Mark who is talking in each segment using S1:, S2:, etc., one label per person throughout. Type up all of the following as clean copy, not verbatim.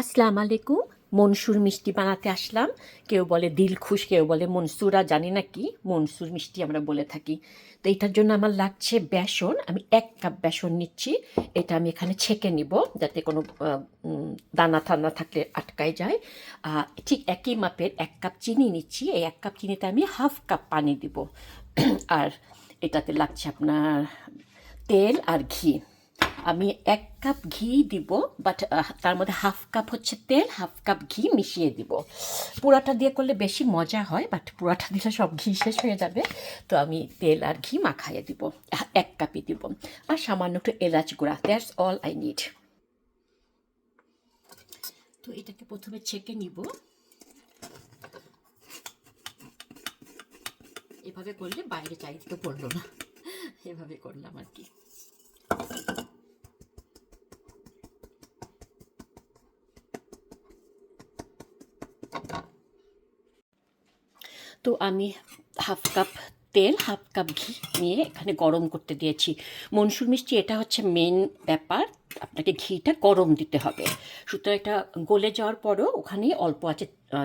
S1: আসসালামু আলাইকুম। মনসুর মিষ্টি বানাতে আসলাম। কেউ বলে দিলখুশ, কেউ বলে মনসুরা, জানি না কি। মনসুর মিষ্টি আমরা বলে থাকি। তো এটার জন্য আমার লাগছে বেসন। আমি 1 কাপ বেসন নিচ্ছি। এটা আমি এখানে ছেঁকে নিব, যাতে কোনো দানা ঠান্না থাকলে আটকায় যায়। ঠিক একই মাপের 1 কাপ চিনি নিচ্ছি। এই 1 কাপ চিনিতে আমি 1/2 কাপ পানি দিব। আর এটাতে লাগছে আপনার তেল আর ঘি। আমি 1 কাপ ঘি দিব, বাট তার মধ্যে 1/2 কাপ হচ্ছে তেল, 1/2 কাপ ঘি মিশিয়ে দিব। পুরাটা দিয়ে করলে বেশি মজা হয়, বাট পুরাটা দিলে সব ঘি শেষ হয়ে যাবে। তো আমি তেল আর ঘি মাখাইয়ে দিব, 1 কাপই দিব। আর সামান্য একটু এলাচ গুঁড়া, দ্যাটস অল আই নিড। তো এটাকে প্রথমে ছেঁকে নিব। এভাবে করলে বাইরে চাইতে পড়লো না, এভাবে করলাম আর কি। তো আমি 1/2 কাপ তেল, 1/2 কাপ ঘি নিয়ে এখানে গরম করতে দিয়েছি। মনসুর মিষ্টি এটা হচ্ছে মেন ব্যাপার, আপনাকে ঘিটা গরম দিতে হবে। সুতরাং এটা গলে যাওয়ার পরও ওখানে অল্প আছে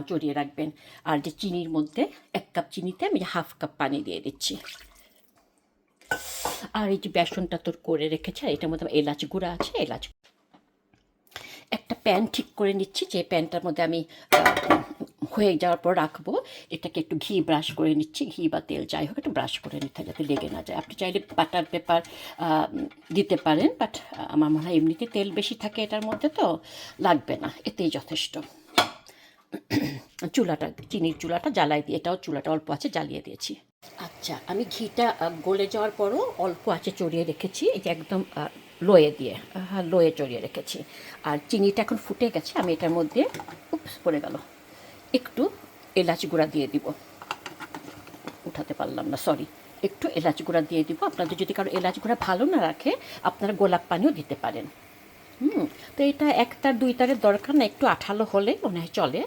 S1: চড়িয়ে রাখবেন। আর যে চিনির মধ্যে 1 কাপ চিনিতে আমি 1/2 কাপ পানি দিয়ে দিচ্ছি। আর এই যে বেসনটা তোর করে রেখেছে, এটার মধ্যে এলাচ গুঁড়া আছে, এলাচ। একটা প্যান ঠিক করে নিচ্ছি, যে প্যানটার মধ্যে আমি হয়ে যাওয়ার পর রাখবো। এটাকে একটু ঘি ব্রাশ করে নিচ্ছি, ঘি বা তেল যাই হোক একটু ব্রাশ করে নিতে যাতে লেগে না যায়। আপনি চাইলে বাটার পেপার দিতে পারেন, বাট আমার মনে হয় এমনিতে তেল বেশি থাকে এটার মধ্যে, তো লাগবে না, এতেই যথেষ্ট। চুলাটা, চিনির চুলাটা জ্বালাই দিয়ে, এটাও চুলাটা অল্প আছে জ্বালিয়ে দিয়েছি। আচ্ছা, আমি ঘিটা গলে যাওয়ার পরও অল্প আছে চড়িয়ে রেখেছি, এই যে একদম লোয়ে দিয়ে, লোয়ে চড়িয়ে রেখেছি। আর চিনিটা এখন ফুটে গেছে, আমি এটার মধ্যে উপস পড়ে গেল, একটু এলাচ গুঁড়া দিয়ে দিব। উঠাতে পারলাম না, সরি। একটু এলাচ গুঁড়া দিয়ে দিব। আপনাদের যদি কারো এলাচ গুঁড়া ভালো না রাখে, আপনারা গোলাপ পানিও দিতে পারেন। তো এটা 1 তার 2 তারের দরকার না, একটু আঠালো হলে মনে হয় চলে।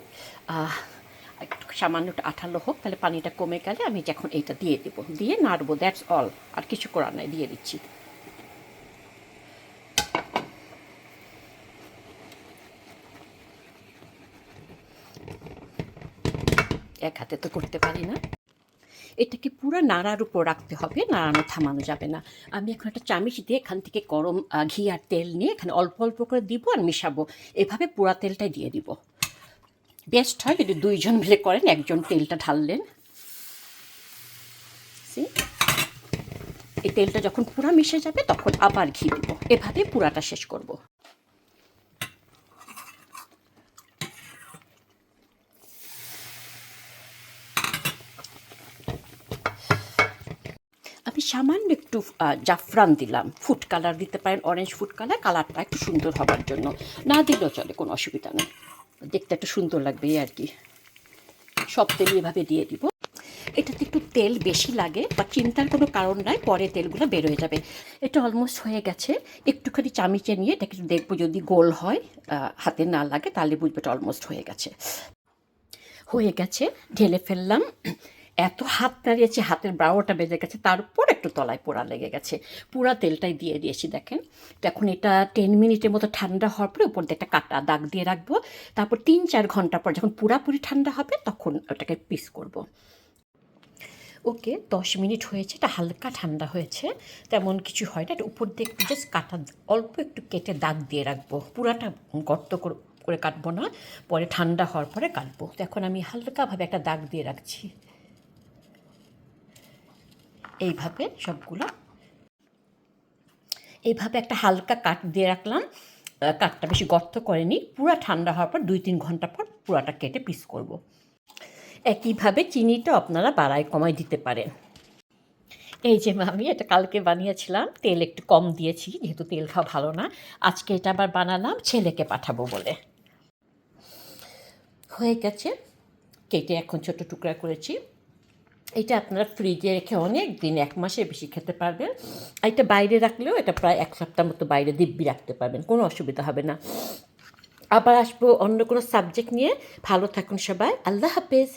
S1: একটু সামান্য একটু আঠালো হোক, তাহলে পানিটা কমে গেলে আমি যখন এইটা দিয়ে দেবো, দিয়ে নাড়বো, দ্যাটস অল। আর কিছু করার নাই, দিয়ে দিচ্ছি। এক হাতে তো করতে পারি না। এটাকে পুরো নাড়ার উপর রাখতে হবে, নাড়ানো থামানো যাবে না। আমি এখন একটা চামচ দিয়ে এখান থেকে গরম ঘি আর তেল নিয়ে এখানে অল্প অল্প করে দিব আর মিশাবো। এভাবে পুরা তেলটাই দিয়ে দিব। বেস্ট হয় যদি 2 জন মিলে করেন, একজন তেলটা ঢাললেন। এই তেলটা যখন পুরা মিশে যাবে তখন আবার ঘি দিব। এভাবে পুরাটা শেষ করব। আমি সামান্য একটু জাফরান দিলাম, ফুড কালার দিতে পারেন, অরেঞ্জ ফুড কালার, কালারটা একটু সুন্দর হবার জন্য। না দিলেও চলে, কোনো অসুবিধা নেই, দেখতে একটু সুন্দর লাগবে এই আর কি। সব তেল এভাবে দিয়ে দিব। এটাতে একটু তেল বেশি লাগে, বা চিন্তার কোনো কারণ নাই, পরে তেলগুলো বের হয়ে যাবে। এটা অলমোস্ট হয়ে গেছে। একটুখানি চামিচে নিয়ে এটাকে দেখবো, যদি গোল হয়, হাতে না লাগে, তাহলে বুঝবে এটা অলমোস্ট হয়ে গেছে। হয়ে গেছে, ঢেলে ফেললাম। এত হাত নাড়িয়েছে, হাতের ব্রাওটা বেজে গেছে, তারপর একটু তলায় পোড়া লেগে গেছে। পুরা তেলটাই দিয়ে দিয়েছি দেখেন। এখন এটা 10 মিনিটের মতো ঠান্ডা হওয়ার পরে উপর দিয়ে একটা কাটা দাগ দিয়ে রাখবো। তারপর 3-4 ঘন্টা পর যখন পুরাপুরি ঠান্ডা হবে, তখন ওটাকে পিস করব। ওকে, 10 মিনিট হয়েছে, এটা হালকা ঠান্ডা হয়েছে, তেমন কিছু হয় না। এটা উপর দিয়ে একটু জাস্ট কাটা, অল্প একটু কেটে দাগ দিয়ে রাখবো, পুরাটা গর্ত করে কাটবো না, পরে ঠান্ডা হওয়ার পরে কাটবো। তো এখন আমি হালকাভাবে একটা দাগ দিয়ে রাখছি, এইভাবে সবগুলো। এইভাবে একটা হালকা কাট দিয়ে রাখলাম, কাঠটা বেশি গর্ত করেনি। পুরা ঠান্ডা হওয়ার পর 2-3 ঘন্টা পর পুরাটা কেটে পিস করব। একইভাবে চিনিটা আপনারা বাড়ায় কমায় দিতে পারেন। এই যে আমি এটা কালকে বানিয়েছিলাম, তেল একটু কম দিয়েছি, যেহেতু তেল খাওয়া ভালো না। আজকে এটা আবার বানালাম ছেলেকে পাঠাবো বলে। হয়ে গেছে, কেটে এখন ছোট টুকরা করেছি। এটা আপনারা ফ্রিজে রেখে অনেক দিন, 1 মাসের বেশি খেতে পারবেন। এটা বাইরে রাখলেও এটা প্রায় 1 সপ্তাহ মতো বাইরে দিব্যি রাখতে পারবেন, কোনো অসুবিধা হবে না। আবার আসবো অন্য কোনো সাবজেক্ট নিয়ে। ভালো থাকুন সবাই, আল্লাহ হাফেজ।